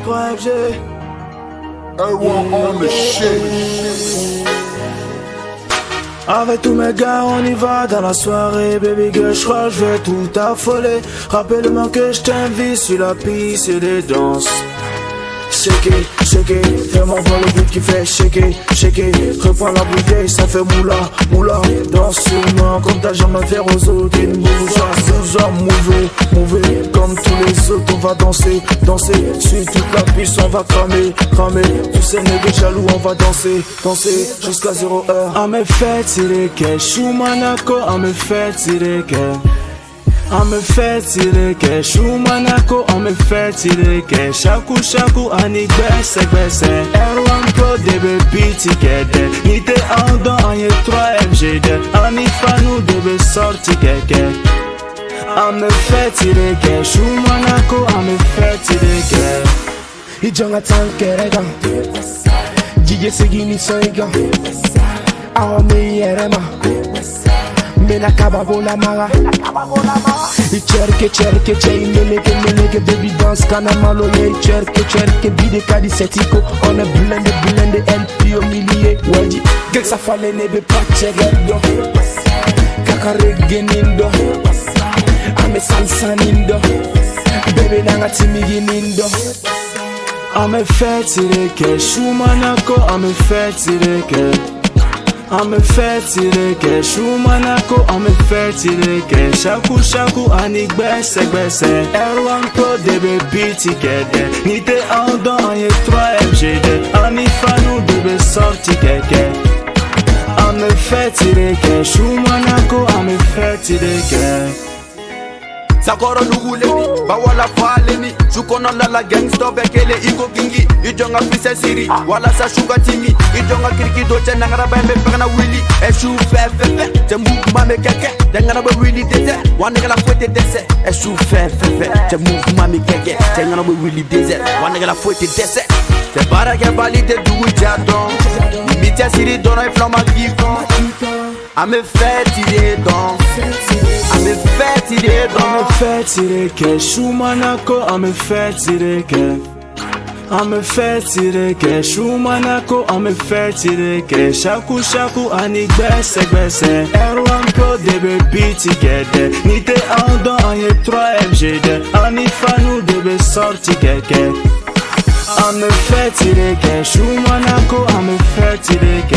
3FG. Everyone on the shit. Avec tous mes gars on y va dans la soirée. Baby girl j'crois j'vais tout affoler. Rappelle-moi que j't'invite sur la piste et des danses. Shake it, shake it, fais-moi voir le beat qui fait shake it, shake it. Reprends la bouteille, ça fait moula, moula. Danse sur moi comme t'as jamais fait aux autres. Une bouge, mouver, comme tous les autres. On va danser, danser, sur toute la piste on va cramer, cramer. Tous ces nègres jaloux on va danser, danser, jusqu'à 0 heure. À mes fêtes il est que j'suis Monaco, à mes fêtes il est que I'm a fatty leke, Shumanako, I'm a fatty leke, Shaku Shaku, Anik Bese Bese, Erwan Pro, DB Piti Kede, Nite Ando, Anye 3FG, Anifanu, DB Sorti Keke. I'm a fatty leke, Shumanako, I'm a fatty leke. Ijonga tankerega, Jige Segini Soiga, Aome Yerema. Mena kababola mara Cherke meleke baby dance kana malo ye cherke bide kadi setiko on a blende LP au milieu waji gek sa fale nebe pache gado kakare genindo ame salsa nindo baby nanga timigi nindo Ame feti leke Shumanako ame feti leke I'm a fatty leke, Shumanako, I'm a fatty leke, Shaku Shaku, Anik Bese Bese, Erwan Pro, DB Piti Kede, Nite Ando, Anye 3FG, Anifanu, DB Sorti Keke. I'm a fatty leke, Shumanako, I'm a fatty leke. Sakoro nuguleni, bawala faleni. Shukono la gangsta bekele iko kingi. Ijonga fise siri, wala sa sugar timi. Ijonga kiriki doche nangara bembe pekana willy. Eshu fe, te move mame keke. Tengana be willy dese, wanega la fouette dese. Eshu fe, te move mame keke. Tengana be willy dese, wanega la fouette dese. Te para ke bali te du jadon. Mitia siri dona iflama kiko. I'm a fatty day don. I'm a fatty day don. I'm a fatty leke, Shumanako, I'm a fatty leke. I'm a fatty leke, Shumanako, I'm a fatty leke, Shaku Shaku, Anik Bese Bese, Erwan Pro, DB Piti Kede, Nite Ando, Anye 3FG, Anifanu, DB Sorti Keke. I'm a fatty leke, Shumanako, I'm a fatty leke.